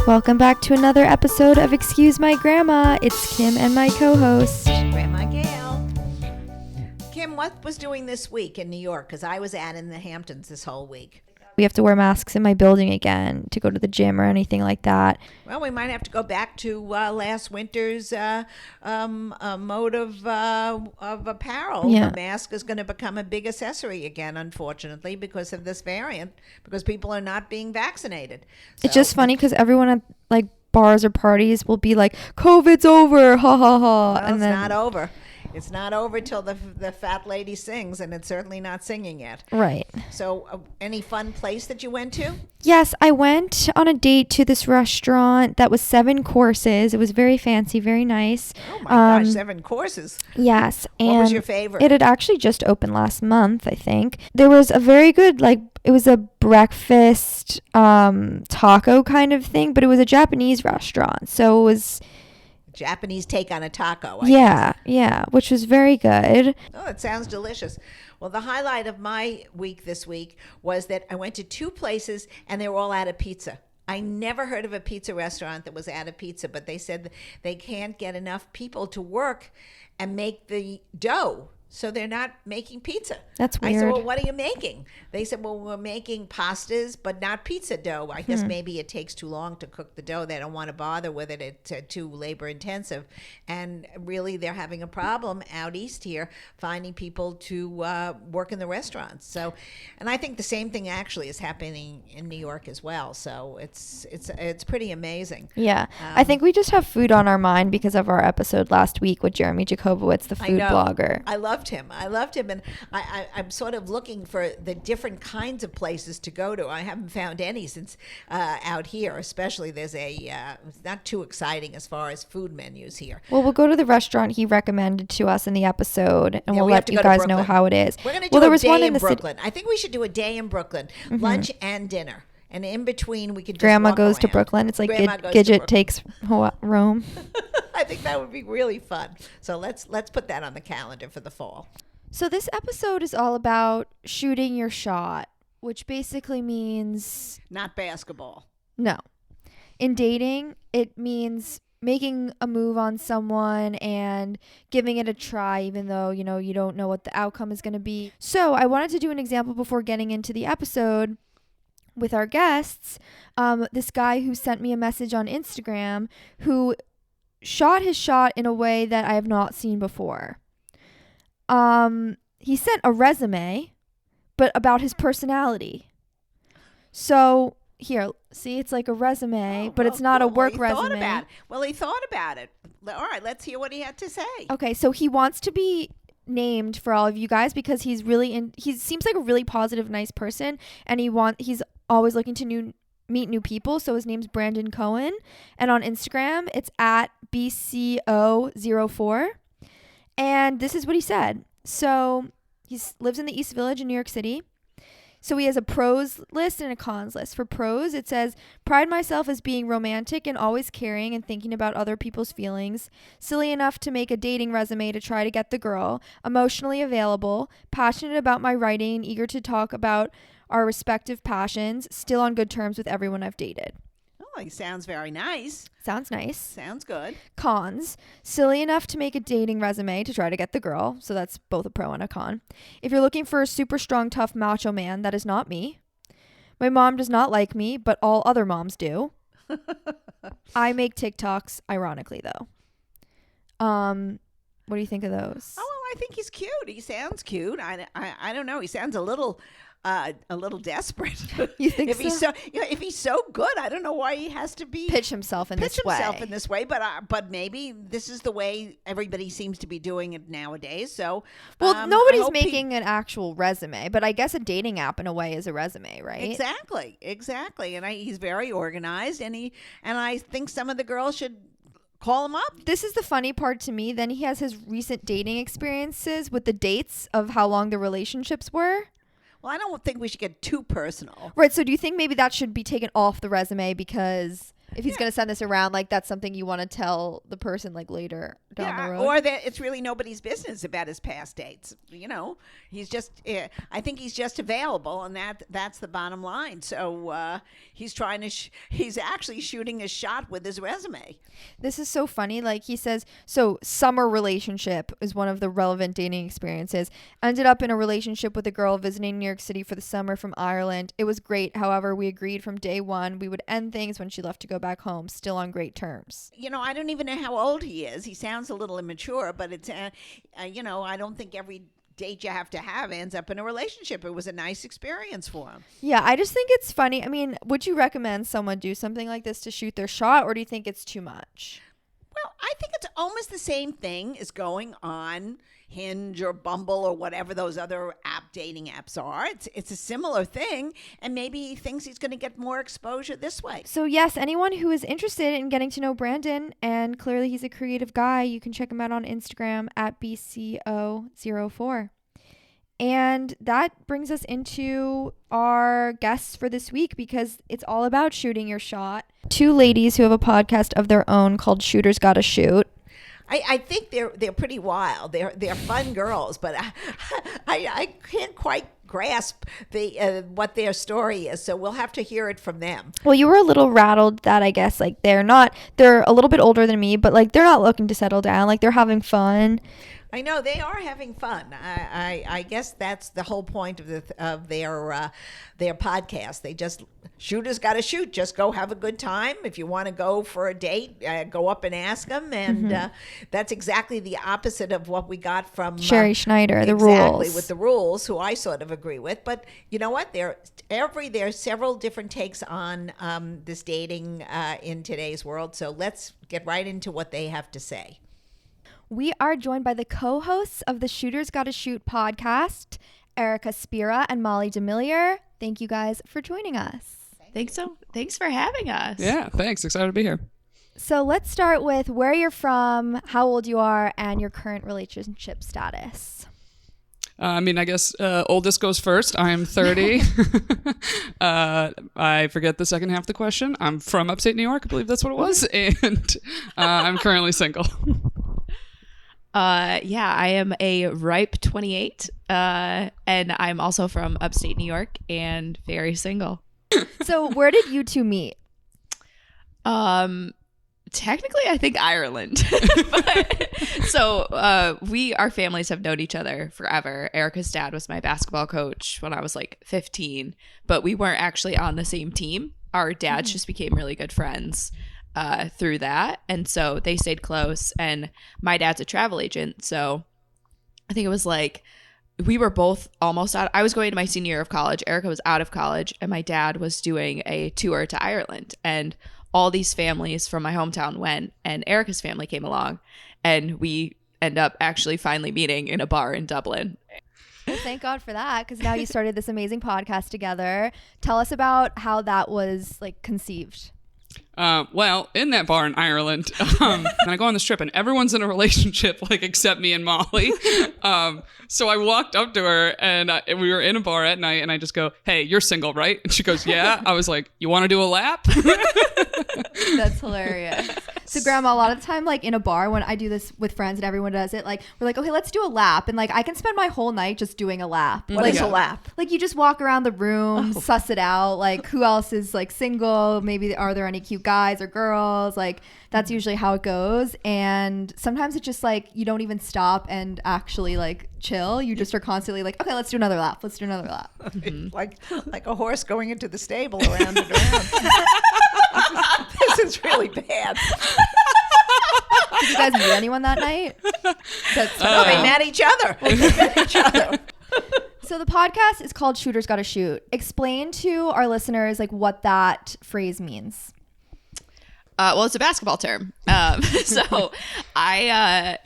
Welcome back to another episode of Excuse My Grandma. It's Kim and my co-host, Grandma Gail. Kim, what was doing this week in New York? Because I was in the Hamptons this whole week. We have to wear masks in my building again to go to the gym or anything like that. Well, we might have to go back to last winter's mode of apparel. Yeah. The mask is going to become a big accessory again, unfortunately, because of this variant, because people are not being vaccinated. It's just funny because everyone at like bars or parties will be like, COVID's over, ha ha ha. Well, and it's then not over. It's not over till the fat lady sings, and it's certainly not singing yet. Right. So any fun place that you went to? Yes, I went on a date to this restaurant that was 7 courses. It was very fancy, very nice. Oh my gosh, 7 courses. Yes. And What was your favorite? It had actually just opened last month, I think. There was a very good, it was a breakfast taco kind of thing, but it was a Japanese restaurant. So it was... Japanese take on a taco. I guess. Yeah, which was very good. Oh, it sounds delicious. Well, the highlight of my week this week was that I went to 2 places and they were all out of pizza. I never heard of a pizza restaurant that was out of pizza, but they said they can't get enough people to work and make the dough. So they're not making pizza. That's weird. I said, well, what are you making? They said, well, we're making pastas, but not pizza dough. I guess maybe it takes too long to cook the dough. They don't want to bother with it. It's too labor intensive. And really, they're having a problem out east here finding people to work in the restaurants. So, and I think the same thing actually is happening in New York as well. So it's pretty amazing. Yeah. I think we just have food on our mind because of our episode last week with Jeremy Jacobowitz, the food blogger. I loved him, and I'm sort of looking for the different kinds of places to go to. I haven't found any since out here, especially there's it's not too exciting as far as food menus here. Well, we'll go to the restaurant he recommended to us in the episode, and we'll let you guys know how it is. We're going to do a day in Brooklyn. I think we should do a day in Brooklyn, lunch and dinner. And in between, we could just Grandma walk goes around. to Brooklyn. It's like Gidget takes Rome. I think that would be really fun. So let's put that on the calendar for the fall. So this episode is all about shooting your shot, which basically means... Not basketball. No. In dating, it means making a move on someone and giving it a try, even though, you don't know what the outcome is going to be. So I wanted to do an example before getting into the episode with our guests. This guy who sent me a message on Instagram who shot his shot in a way that I have not seen before. He sent a resume, but about his personality. So here, see, it's like a resume, but it's not a work resume. He thought about it. All right, let's hear what he had to say. Okay, so he wants to be named for all of you guys because he's really he seems like a really positive, nice person, and he's always looking to meet new people. So his name's Brandon Cohen, and on Instagram it's at BCO04. And this is what he said. So he lives in the East Village in New York City. So he has a pros list and a cons list. For pros, it says, pride myself as being romantic and always caring and thinking about other people's feelings. Silly enough to make a dating resume to try to get the girl. Emotionally available. Passionate about my writing and eager to talk about our respective passions. Still on good terms with everyone I've dated. Oh, he sounds very nice. Sounds nice. Sounds good. Cons. Silly enough to make a dating resume to try to get the girl. So that's both a pro and a con. If you're looking for a super strong, tough macho man, that is not me. My mom does not like me, but all other moms do. I make TikToks, ironically, though. What do you think of those? Oh, well, I think he's cute. He sounds cute. I don't know. He sounds a little desperate. You think if he's so good, I don't know why he has to pitch himself in this way. But maybe this is the way everybody seems to be doing it nowadays. So, nobody's making an actual resume, but I guess a dating app in a way is a resume, right? Exactly. And he's very organized, and I think some of the girls should call him up. This is the funny part to me. Then he has his recent dating experiences with the dates of how long the relationships were. Well, I don't think we should get too personal. Right. So do you think maybe that should be taken off the resume because if he's going to send this around, like that's something you want to tell the person like later down the road. Or that it's really nobody's business about his past dates. He's just, I think he's just available, and that's the bottom line. So he's trying to, he's actually shooting a shot with his resume. This is so funny. Like he says, so summer relationship is one of the relevant dating experiences. Ended up in a relationship with a girl visiting New York City for the summer from Ireland. It was great. However, we agreed from day one we would end things when she left to go back home, still on great terms. I don't even know how old he is. He sounds a little immature, but it's, I don't think every date you have to have ends up in a relationship. It was a nice experience for him. Yeah, I just think it's funny. I mean, would you recommend someone do something like this to shoot their shot, or do you think it's too much? Well, I think it's almost the same thing as going on Hinge or Bumble or whatever those other dating apps are. It's a similar thing, and maybe he thinks he's going to get more exposure this way. So yes, anyone who is interested in getting to know Brandon, and clearly he's a creative guy, you can check him out on Instagram at BCO04. And that brings us into our guests for this week, because it's all about shooting your shot. Two ladies who have a podcast of their own called Shooters Gotta Shoot. I think they're pretty wild. They're fun girls, but I can't quite grasp what their story is. So we'll have to hear it from them. Well, you were a little rattled that I guess like they're a little bit older than me, but like they're not looking to settle down. Like they're having fun. I know they are having fun. I guess that's the whole point of their podcast. They just shooters got to shoot. Just go have a good time. If you want to go for a date, go up and ask them. And that's exactly the opposite of what we got from Sherry Schneider. The exactly rules with the rules, who I sort of agree with. But you know what? There's several different takes on this dating in today's world. So let's get right into what they have to say. We are joined by the co-hosts of the Shooters Gotta Shoot podcast, Erica Spera and Molly DeMellier. Thank you guys for joining us. Thanks for having us. Yeah, thanks. Excited to be here. So let's start with where you're from, how old you are, and your current relationship status. I guess oldest goes first. I'm 30. I forget the second half of the question. I'm from upstate New York. I believe that's what it was. And I'm currently single. I am a ripe 28, and I'm also from upstate New York and very single. So where did you two meet? Technically, I think Ireland. Our families have known each other forever. Erica's dad was my basketball coach when I was like 15, but we weren't actually on the same team. Our dads just became really good friends through that, and so they stayed close. And my dad's a travel agent, so I think it was like we were both almost out. I was going to my senior year of college. Erica was out of college, and my dad was doing a tour to Ireland, and all these families from my hometown went, and Erica's family came along, and we end up actually finally meeting in a bar in Dublin. Well, thank God for that, because now you started this amazing podcast together. Tell us about how that was like conceived. Well, in that bar in Ireland, and I go on this trip, and everyone's in a relationship, like except me and Molly. So I walked up to her, and we were in a bar at night, and I just go, "Hey, you're single, right?" And she goes, "Yeah." I was like, "You want to do a lap?" That's hilarious. So Grandma, a lot of the time, like in a bar, when I do this with friends and everyone does it, like we're like, okay, let's do a lap. And like I can spend my whole night just doing a lap. What is a lap? Like you just walk around the room, suss it out. Like who else is like single? Maybe are there any cute guys or girls? Like that's usually how it goes. And sometimes it's just like you don't even stop and actually like chill. You just are constantly like, okay, let's do another lap. Let's do another lap. Like a horse going into the stable around and around. This is really bad. Did you guys meet anyone that night? That's They met each other. So the podcast is called Shooters Gotta Shoot. Explain to our listeners like what that phrase means. Well, it's a basketball term. It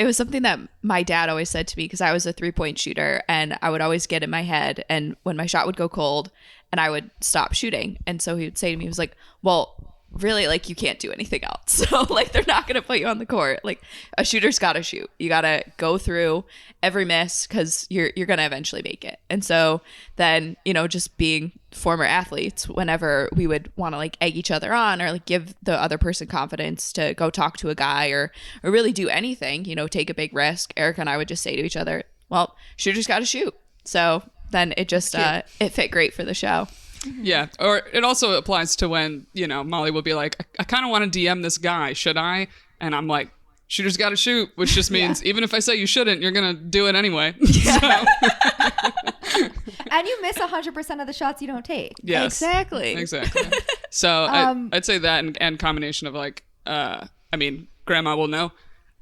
was something that my dad always said to me, because I was a 3-point shooter, and I would always get in my head, and when my shot would go cold and I would stop shooting. And so he would say to me, he was like, well, really, like, you can't do anything else. So, like, they're not going to put you on the court. Like, a shooter's got to shoot. You got to go through every miss because you're going to eventually make it. And so then, you know, just being former athletes, whenever we would want to, like, egg each other on or, like, give the other person confidence to go talk to a guy or really do anything, you know, take a big risk, Erica and I would just say to each other, well, shooter's got to shoot. So then it just, it fit great for the show. Yeah. Or it also applies to when, you know, Molly will be like, I kind of want to DM this guy. Should I? And I'm like, shooter's got to shoot, which just means even if I say you shouldn't, you're going to do it anyway. And you miss 100% of the shots you don't take. Yes. Exactly. So I'd say that and combination of like, I mean, Grandma will know.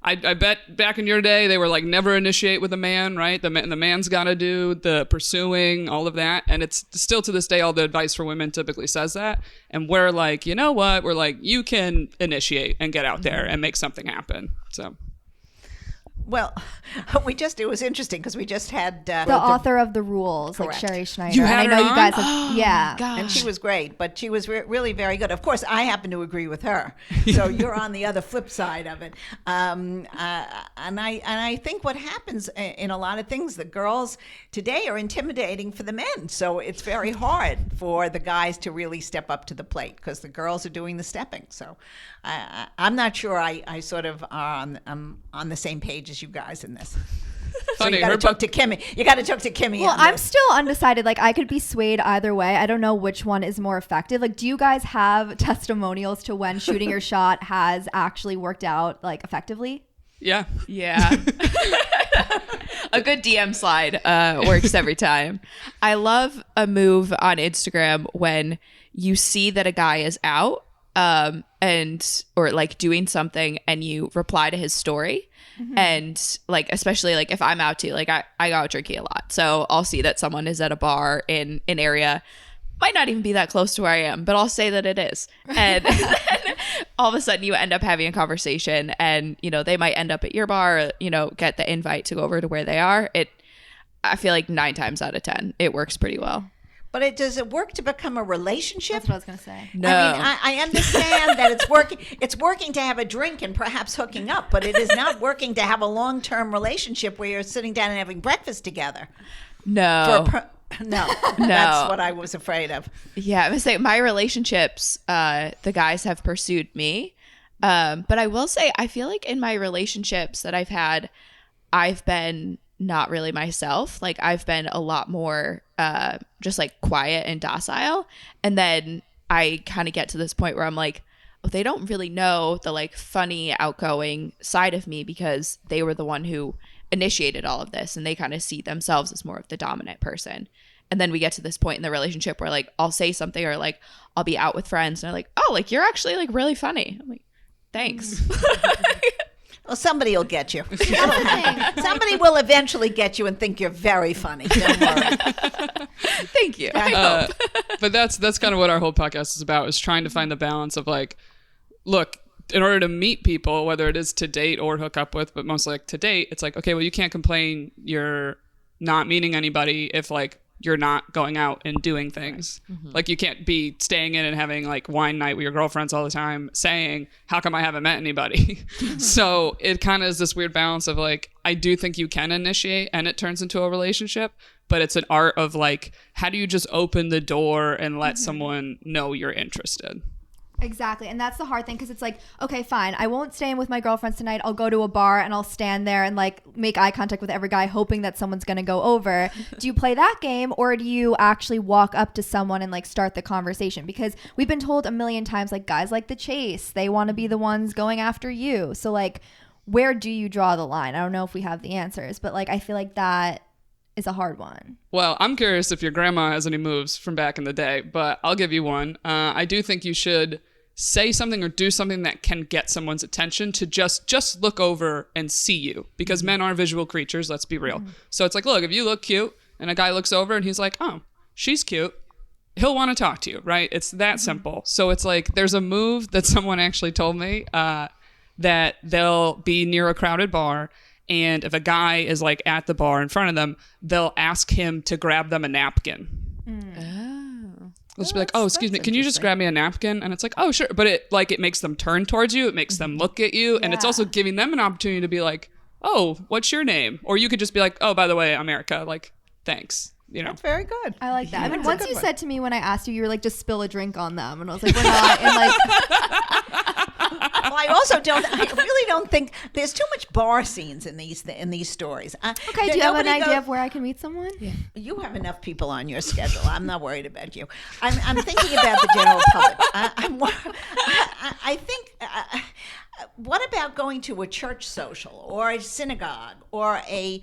I bet back in your day, they were like, never initiate with a man, right? The man's got to do the pursuing, all of that. And it's still to this day, all the advice for women typically says that. And we're like, you know what? We're like, you can initiate and get out there and make something happen. So. Well, it was interesting because we just had the author of the rules, Correct. like Sherry Schneider. You had and I know her you guys on? have, yeah. God. and she was great, but she was really very good. Of course, I happen to agree with her. So you're on the other flip side of it. And I think what happens in a lot of things, the girls today are intimidating for the men. So it's very hard for the guys to really step up to the plate because the girls are doing the stepping. So I'm not sure I sort of I'm on the same page as you guys in this. So Funny, you got to her talk to Kimmy. You got to talk to Kimmy. Well, on I'm this. still undecided. Like, I could be swayed either way. I don't know which one is more effective. Like, do you guys have testimonials to when shooting your shot has actually worked out, like, effectively? Yeah. Yeah. A good DM slide works every time. I love a move on Instagram when you see that a guy is out or like doing something and you reply to his story. And like, especially like if I'm out too, like I go out drinking a lot. So I'll see that someone is at a bar in an area, might not even be that close to where I am, but I'll say that it is. And then all of a sudden you end up having a conversation and, you know, they might end up at your bar, or, you know, get the invite to go over to where they are. I feel like 9 times out of 10, it works pretty well. But does it work to become a relationship? That's what I was going to say. No. I mean, I understand that it's working. It's working to have a drink and perhaps hooking up, but it is not working to have a long-term relationship where you're sitting down and having breakfast together. No. No, that's what I was afraid of. Yeah, I would say my relationships, the guys have pursued me. But I will say, I feel like in my relationships that I've had, I've been not really myself. Like I've been a lot more just like quiet and docile. And then I kind of get to this point where I'm like, oh, they don't really know the like funny, outgoing side of me because they were the one who initiated all of this and they kind of see themselves as more of the dominant person. And then we get to this point in the relationship where like I'll say something or like I'll be out with friends and they're like, oh, like you're actually like really funny. I'm like, thanks. Well, somebody will get you. Somebody will eventually get you and think you're very funny. Don't worry. Thank you. I hope. But that's kind of what our whole podcast is about, is trying to find the balance of like, look, in order to meet people, whether it is to date or hook up with, but mostly like to date, it's like, okay, well, you can't complain you're not meeting anybody if like you're not going out and doing things. Mm-hmm. Like you can't be staying in and having like wine night with your girlfriends all the time saying, how come I haven't met anybody? So it kind of is this weird balance of like, I do think you can initiate and it turns into a relationship, but it's an art of like, how do you just open the door and let someone know you're interested? Exactly. And that's the hard thing because it's like, okay, fine. I won't stay in with my girlfriends tonight. I'll go to a bar and I'll stand there and like make eye contact with every guy hoping that someone's going to go over. Do you play that game or do you actually walk up to someone and like start the conversation? Because we've been told a million times like guys like the chase. They want to be the ones going after you. So like where do you draw the line? I don't know if we have the answers, but like I feel like that is a hard one. Well, I'm curious if your grandma has any moves from back in the day, but I'll give you one. I do think you should say something or do something that can get someone's attention to just look over and see you, because men are visual creatures, let's be real. So it's like, look, if you look cute and a guy looks over and he's like, oh, she's cute, he'll want to talk to you, right? It's that simple. So it's like, there's a move that someone actually told me that they'll be near a crowded bar, and if a guy is like at the bar in front of them, they'll ask him to grab them a napkin. They'll just be like, oh, excuse me, can you just grab me a napkin? And it's like, oh, sure. But it makes them turn towards you. It makes them look at you. And it's also giving them an opportunity to be like, oh, what's your name? Or you could just be like, oh, by the way, I'm Erica. Like, thanks. You know. That's very good. I like that. I mean, once you said to me when I asked you were like, just spill a drink on them. And I was like, we're not. And like, Well, I really don't think there's too much bar scenes in these stories. okay, do you have an idea of where I can meet someone? Yeah. You have enough people on your schedule. I'm not worried about you. I'm thinking about the general public. I think. What about going to a church social or a synagogue or a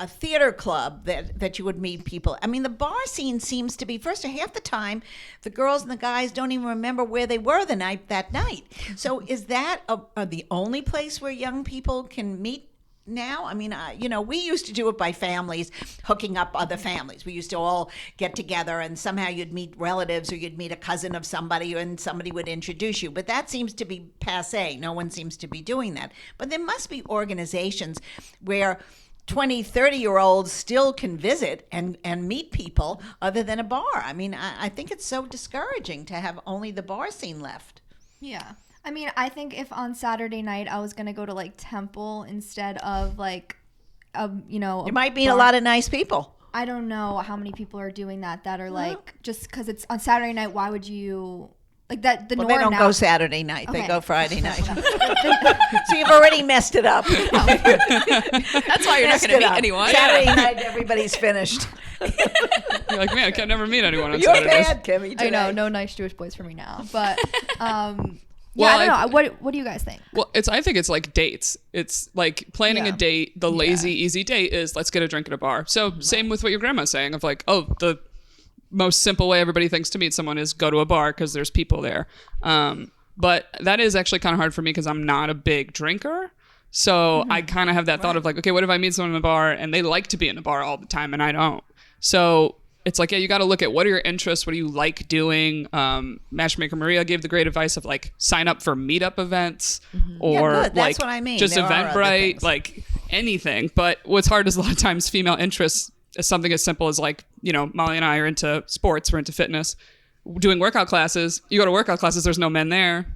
theater club that you would meet people? I mean, the bar scene seems to be, first, half the time, the girls and the guys don't even remember where they were that night. So is that the only place where young people can meet now? I mean, we used to do it by families, hooking up other families. We used to all get together and somehow you'd meet relatives or you'd meet a cousin of somebody and somebody would introduce you. But that seems to be passé. No one seems to be doing that. But there must be organizations where 20, 30-year-olds still can visit and meet people other than a bar. I mean, I think it's so discouraging to have only the bar scene left. Yeah. I mean, I think if on Saturday night I was going to go to like Temple instead of like, you might meet a lot of nice people. I don't know how many people are doing that are like, just because it's on Saturday night, why would you, like that, the norm they don't now. Go Saturday night. Okay. They go Friday night. So you've already messed it up. That's why you're not going to meet anyone. Saturday night, everybody's finished. You're like, man, I can never meet anyone on You're Saturdays. bad, Kimmy, today. I know, no nice Jewish boys for me now. But, Well, I don't know. What do you guys think? Well, I think it's like dates. It's like planning a date. The lazy, easy date is let's get a drink at a bar. So same with what your grandma's saying of like, oh, the most simple way everybody thinks to meet someone is go to a bar because there's people there. But that is actually kind of hard for me because I'm not a big drinker. So I kind of have that thought of like, okay, what if I meet someone in a bar and they like to be in a bar all the time and I don't? So it's like, yeah, you got to look at what are your interests? What do you like doing? Matchmaker Maria gave the great advice of like sign up for meetup events or That's like what I mean. just There are other Eventbrite, things. like anything. But what's hard is a lot of times female interests is something as simple as like, Molly and I are into sports, we're into fitness, doing workout classes. You go to workout classes, there's no men there.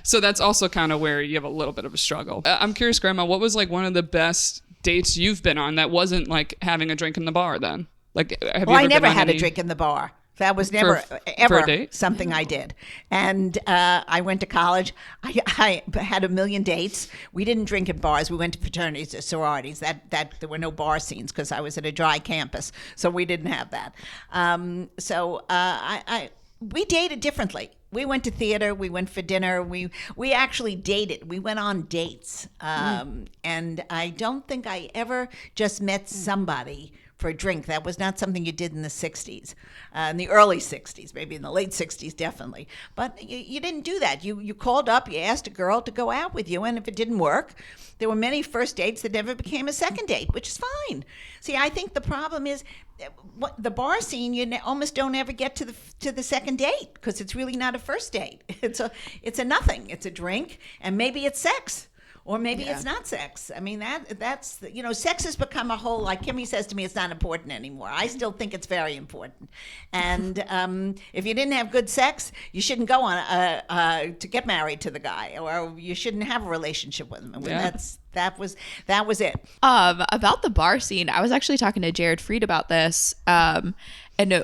So that's also kind of where you have a little bit of a struggle. I'm curious, Grandma, what was like one of the best dates you've been on that wasn't like having a drink in the bar then? Like, have you ever I never been on had any... a drink in the bar. That was never, for ever a date? something I did. And I went to college. I had a million dates. We didn't drink in bars. We went to fraternities or sororities. That there were no bar scenes because I was at a dry campus, so we didn't have that. We dated differently. We went to theater. We went for dinner. We actually dated. We went on dates. And I don't think I ever just met somebody for a drink. That was not something you did in the 60s, in the early 60s, maybe in the late 60s, definitely. But you didn't do that. You called up, you asked a girl to go out with you, and if it didn't work, there were many first dates that never became a second date, which is fine. See, I think the problem is the bar scene, you almost don't ever get to the second date because it's really not a first date. It's a nothing. It's a drink, and maybe it's sex. Or maybe it's not sex. I mean, that's sex has become a whole, like Kimmy says to me, it's not important anymore. I still think it's very important. And if you didn't have good sex, you shouldn't go on to get married to the guy, or you shouldn't have a relationship with him. That was it. About the bar scene, I was actually talking to Jared Fried about this. And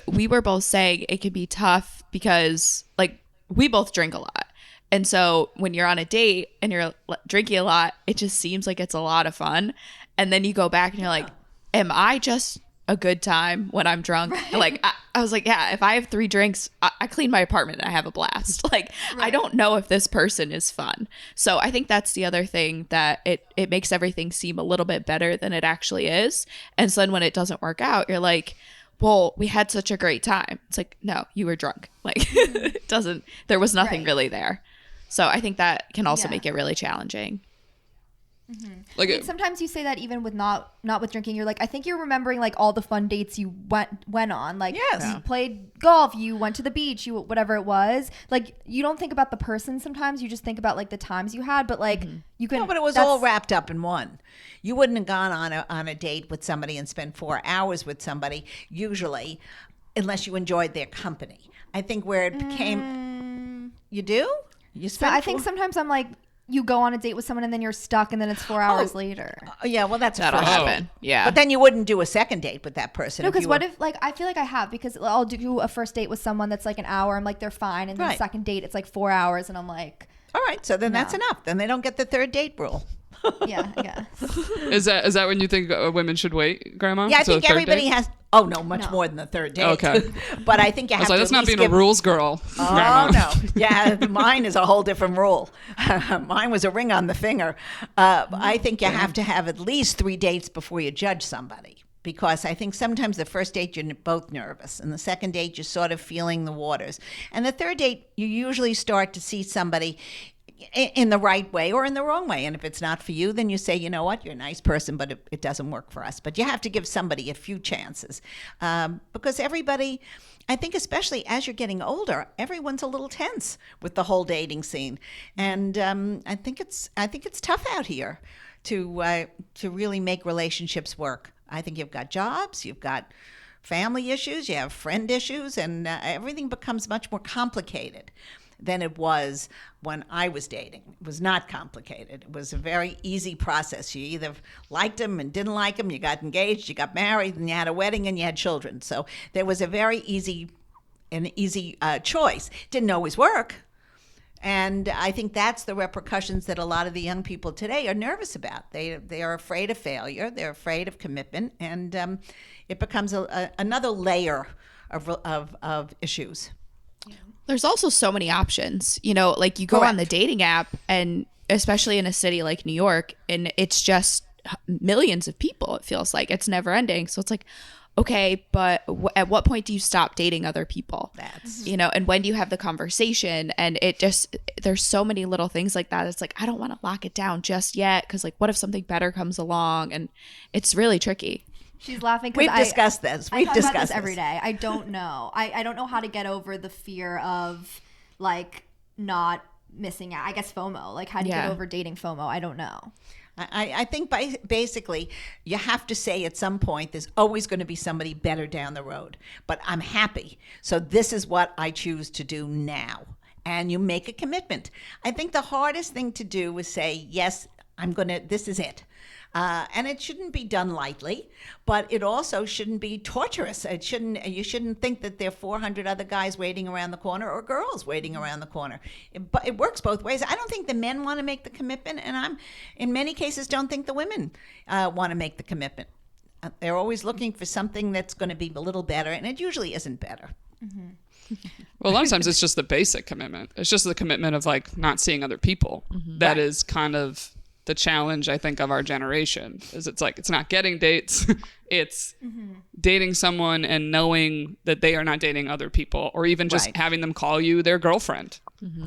we were both saying it can be tough because like we both drink a lot. And so when you're on a date and you're drinking a lot, it just seems like it's a lot of fun. And then you go back and you're like, am I just a good time when I'm drunk? Right. Like, I was like, yeah, if I have 3 drinks, I clean my apartment and I have a blast. Like, right. I don't know if this person is fun. So I think that's the other thing that it makes everything seem a little bit better than it actually is. And so then when it doesn't work out, you're like, well, we had such a great time. It's like, no, you were drunk. Like, there was nothing really there. So I think that can also make it really challenging. Mm-hmm. Like sometimes you say that even with not with drinking, you're like, I think you're remembering like all the fun dates you went on. Like you played golf, you went to the beach, you whatever it was. Like you don't think about the person sometimes, you just think about like the times you had. But like you can. No, but it was all wrapped up in one. You wouldn't have gone on a date with somebody and spent 4 hours with somebody usually. unless you enjoyed their company. I think where it became, you do? You So spend I think sometimes I'm like, you go on a date with someone and then you're stuck and then it's 4 hours later. yeah, well, that's a That'll first date. happen. Yeah. But then you wouldn't do a second date with that person. No, if because you what were- if, like, I feel like I have, because I'll do a first date with someone that's like an hour. I'm like, they're fine. And then the Right. second date, it's like 4 hours. And I'm like, All right, so then that's No. enough. Then they don't get the third date rule. yeah, I guess. Is that when you think women should wait, Grandma? Yeah, I So think the third everybody date? has. Oh no, much No. more than the third date. Okay. But I think you I have was to. like, at that's not least being give, a rules girl, Grandma. Oh no, yeah, mine is a whole different rule. Mine was a ring on the finger. I think you have to have at least 3 dates before you judge somebody. Because I think sometimes the first date you're both nervous, and the second date you're sort of feeling the waters, and the third date you usually start to see somebody in the right way or in the wrong way. And if it's not for you, then you say, you know what, you're a nice person, but it doesn't work for us. But you have to give somebody a few chances, because everybody, I think, especially as you're getting older, everyone's a little tense with the whole dating scene, and I think it's tough out here to really make relationships work. I think you've got jobs, you've got family issues, you have friend issues, and everything becomes much more complicated than it was when I was dating. It was not complicated. It was a very easy process. You either liked him and didn't like him, you got engaged, you got married, and you had a wedding and you had children. So there was a very easy choice. Didn't always work. And I think that's the repercussions that a lot of the young people today are nervous about. They are afraid of failure. They're afraid of commitment. And it becomes another layer of issues. There's also so many options, like you go on the dating app, and especially in a city like New York, and it's just millions of people. It feels like it's never ending. So it's like, okay, but at what point do you stop dating other people? That's And when do you have the conversation? And there's so many little things like that. It's like, I don't want to lock it down just yet, because like, what if something better comes along? And it's really tricky. She's laughing because we've discussed this. I We've talk about discussed this every day. I don't know. I don't know how to get over the fear of like not missing out. I guess FOMO. Like, how do you get over dating FOMO? I don't know. I think basically you have to say at some point there's always going to be somebody better down the road. But I'm happy. So this is what I choose to do now. And you make a commitment. I think the hardest thing to do is say, yes, this is it. And it shouldn't be done lightly, but it also shouldn't be torturous. You shouldn't think that there are 400 other guys waiting around the corner or girls waiting around the corner. But it works both ways. I don't think the men want to make the commitment, and I'm, in many cases, don't think the women want to make the commitment. They're always looking for something that's going to be a little better, and it usually isn't better. Mm-hmm. Well, a lot of times it's just the basic commitment. It's just the commitment of like not seeing other people. That is kind of the challenge, I think, of our generation. Is it's like it's not getting dates, it's dating someone and knowing that they are not dating other people, or even just having them call you their girlfriend.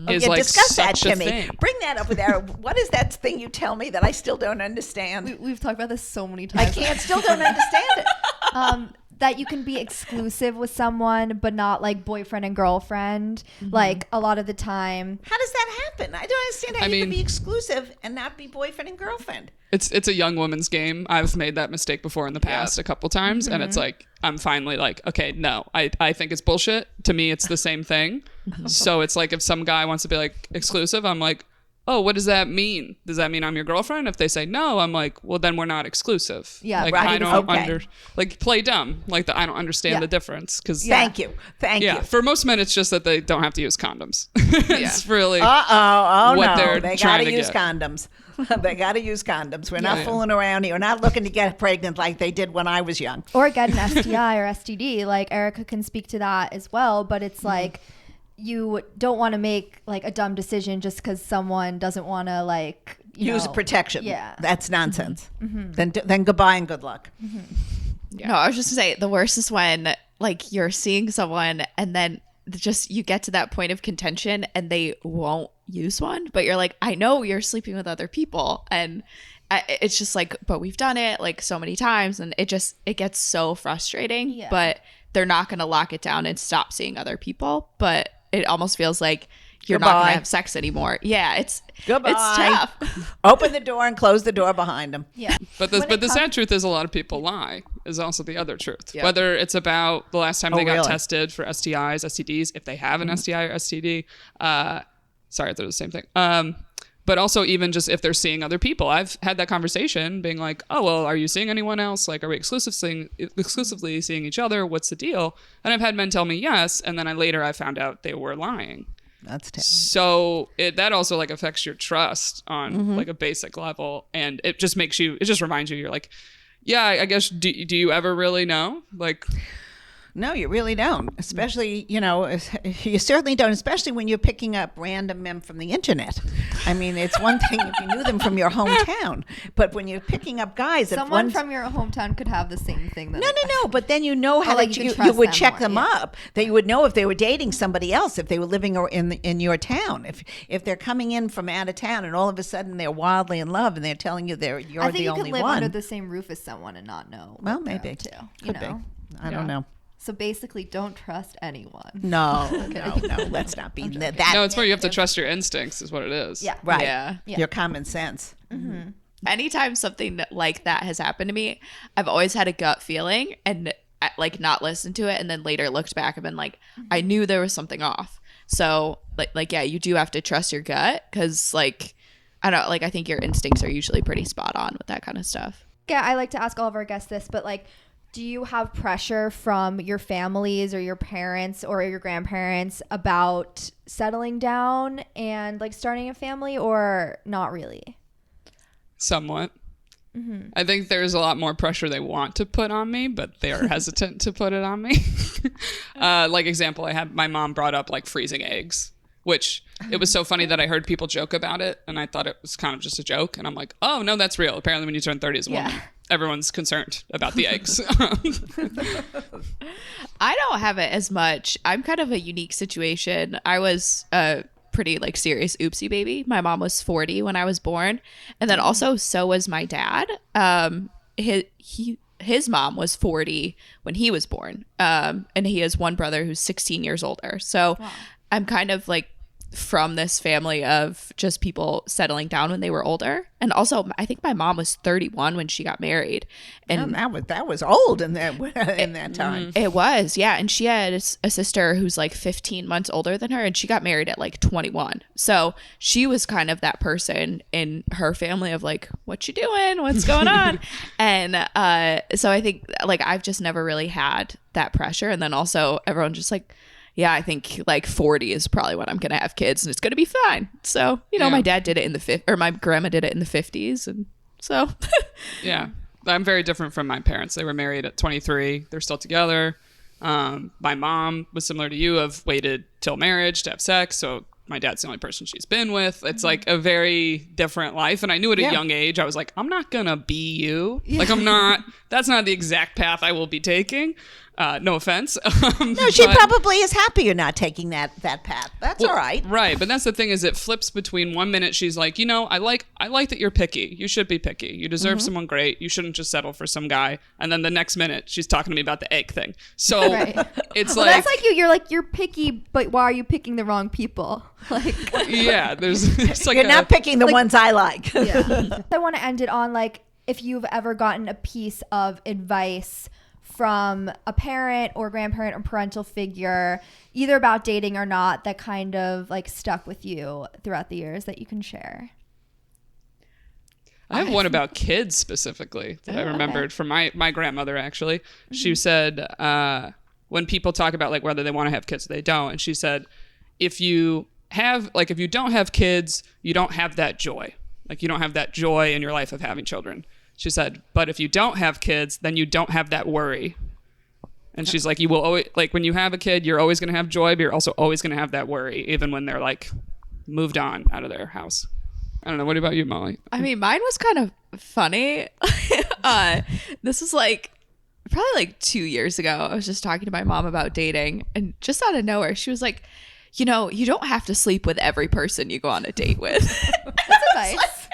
Is like discuss that, such a Timmy. thing. Bring that up with Eric. What is that thing you tell me that I still don't understand? We've talked about this so many I times. still don't understand it. That you can be exclusive with someone, but not like boyfriend and girlfriend. Like a lot of the time. How does that happen? I don't understand how I you can mean- be exclusive and not be boyfriend and girlfriend. It's a young woman's game. I've made that mistake before in the past a couple times, and it's like I'm finally like, okay, no, I think it's bullshit. To me, it's the same thing. So it's like if some guy wants to be like exclusive, I'm like, oh, what does that mean? Does that mean I'm your girlfriend? If they say no, I'm like, well, then we're not exclusive. Yeah, like right. I don't Okay. like play dumb. Like I don't understand Yeah. the difference because Thank you. Thank you. for most men, it's just that they don't have to use condoms. It's really Oh what no! they're They trying gotta to use get. condoms. They gotta use condoms. We're not Yeah. fooling around here. We're not looking to get pregnant like they did when I was young. Or get an STI or STD. Like Erica can speak to that as well. But it's like you don't want to make like a dumb decision just because someone doesn't want to like Use protection. Yeah. That's nonsense. Then goodbye and good luck. No, I was just gonna say the worst is when like you're seeing someone and then just you get to that point of contention and they won't use one, but you're like, I know you're sleeping with other people, and it's just like, but we've done it like so many times, and it gets so frustrating. Yeah. But they're not gonna lock it down and stop seeing other people, but it almost feels like you're not Goodbye. gonna have sex anymore. Yeah, it's Goodbye. It's tough. Open the door and close the door behind them. Yeah. But When the it sad truth is a lot of people lie. is also the other truth. Yep. Whether it's about the last time they got really? tested for STIs, STDs, if they have an STI or STD. Sorry, they're the same thing. But also even just if they're seeing other people. I've had that conversation being like, oh, well, are you seeing anyone else? Like, are we exclusively seeing each other? What's the deal? And I've had men tell me yes. And then I found out they were lying. That's terrible. So that also like affects your trust on like a basic level. And it just reminds you, you're like, yeah, I guess, do you ever really know? Like, No, you really don't. Especially, you certainly don't, especially when you're picking up random men from the internet. I mean, it's one thing if you knew them from your hometown, but when you're picking up guys, Someone from your hometown could have the same thing. No, but then you know how like that you you can trust would them check more, them yeah. up, that you would know if they were dating somebody else, if they were living in your town, if they're coming in from out of town and all of a sudden they're wildly in love and they're telling you you're I think the you only could live one. under the same roof as someone and not know. Well, what they're maybe. up to, Could be. I don't know. So basically, don't trust anyone. No, let's not be that. no, it's more you have to trust your instincts is what it is. Yeah. Right. Yeah. Your common sense. Anytime something like that has happened to me, I've always had a gut feeling and like not listened to it, and then later looked back and been like, I knew there was something off. So like yeah, you do have to trust your gut, because like I don't like I think your instincts are usually pretty spot on with that kind of stuff. Yeah, I like to ask all of our guests this, but like, do you have pressure from your families or your parents or your grandparents about settling down and like starting a family, or not really? Somewhat. I think there's a lot more pressure they want to put on me, but they are hesitant to put it on me. Like example, I had my mom brought up like freezing eggs, which it was so funny that I heard people joke about it, and I thought it was kind of just a joke. And I'm like, oh no, that's real. Apparently, when you turn 30 as a woman, everyone's concerned about the eggs. I don't have it as much. I'm kind of a unique situation. I was a pretty like serious oopsie baby. My mom was 40 when I was born, and then also so was my dad. His mom was 40 when he was born, and he has one brother who's 16 years older. So I'm kind of like from this family of just people settling down when they were older. And also I think my mom was 31 when she got married, and that was old in that time. it was, yeah. And she had a sister who's like 15 months older than her, and she got married at like 21. So she was kind of that person in her family of like, what you doing? What's going on? And so I think like I've just never really had that pressure. And then also everyone just like, yeah, I think like 40 is probably when I'm going to have kids, and it's going to be fine. So, my dad did it in or my grandma did it in the 50s. And so. Yeah. I'm very different from my parents. They were married at 23. They're still together. My mom was similar to you, of waited till marriage to have sex. So my dad's the only person she's been with. It's like a very different life. And I knew at a young age, I was like, I'm not going to be you. Like that's not the exact path I will be taking. No offense. No, she probably is happy you're not taking that path. That's all right. Right. But that's the thing, is it flips between one minute she's like, I like that you're picky. You should be picky. You deserve someone great. You shouldn't just settle for some guy. And then the next minute she's talking to me about the egg thing. So it's well, like, that's like you're picky, but why are you picking the wrong people? Like, yeah, it's like You're not picking the ones I like. I want to end it on like, if you've ever gotten a piece of advice from a parent or grandparent or parental figure, either about dating or not, that kind of like stuck with you throughout the years that you can share. I have one about kids specifically that I remembered from my grandmother, actually. She said, when people talk about like whether they want to have kids or they don't, and she said, if you don't have kids, you don't have that joy. Like you don't have that joy in your life of having children. She said, but if you don't have kids, then you don't have that worry. And she's like, you will always, like when you have a kid, you're always going to have joy, but you're also always going to have that worry, even when they're like moved on out of their house. I don't know. What about you, Molly? I mean, mine was kind of funny. This was like probably like 2 years ago. I was just talking to my mom about dating, and just out of nowhere, she was like, you don't have to sleep with every person you go on a date with. That's advice.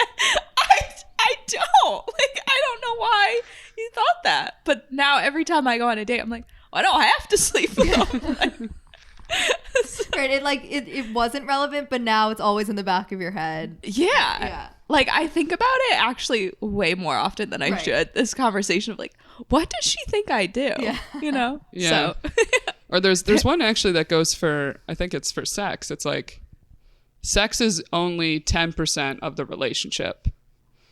I don't. Like, I don't know why you thought that. But now every time I go on a date, I'm like, I don't have to sleep with them. Right, it wasn't relevant, but now it's always in the back of your head. Yeah. Like, I think about it actually way more often than I Right. should. This conversation of like, what does she think I do? Yeah. You know? Yeah. So Or there's one actually that goes for, I think it's for sex. It's like, sex is only 10% of the relationship.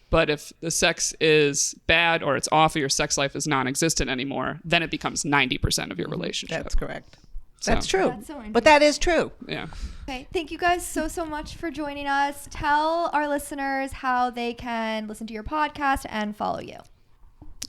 But if the sex is bad or it's off or your sex life is non-existent anymore, then it becomes 90% of your relationship. That's correct. So, That's true. That's so interesting. But that is true. Yeah. Okay, thank you guys so much for joining us. Tell our listeners how they can listen to your podcast and follow you.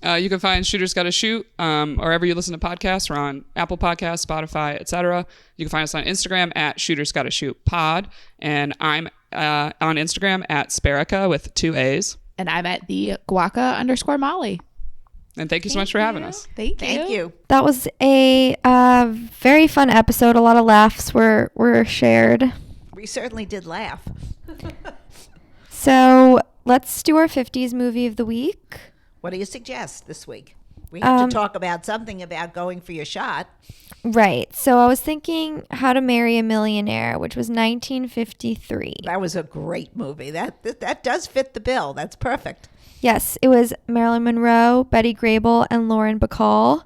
You can find Shooters Gotta Shoot wherever you listen to podcasts. We're on Apple Podcasts, Spotify, etc. You can find us on Instagram at Shooters Gotta Shoot Pod, and I'm on Instagram at Sperica with 2 A's. and I'm at the guaca_Molly. And thank you so much for having us. Thank you. Thank you. That was a very fun episode. A lot of laughs were shared. We certainly did laugh. So let's do our 50s movie of the week. What do you suggest this week? We have to talk about something about going for your shot. Right. So I was thinking How to Marry a Millionaire, which was 1953. That was a great movie. That does fit the bill. That's perfect. Yes, it was Marilyn Monroe, Betty Grable, and Lauren Bacall.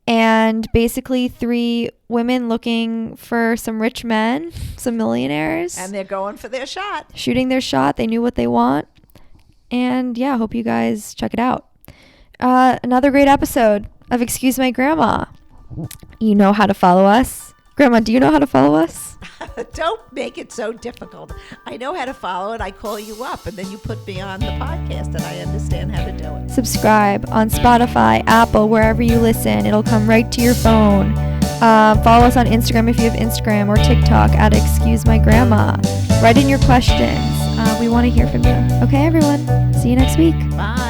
And basically 3 women looking for some rich men, some millionaires. And they're going for their shot. Shooting their shot. They knew what they want. And yeah, hope you guys check it out. Another great episode of Excuse My Grandma. You know how to follow us. Grandma, do you know how to follow us? Don't make it so difficult. I know how to follow it. I call you up, and then you put me on the podcast, and I understand how to do it. Subscribe on Spotify, Apple, wherever you listen. It'll come right to your phone. Follow us on Instagram if you have Instagram, or TikTok at Excuse My Grandma. Write in your questions. We want to hear from you. Okay, everyone. See you next week. Bye.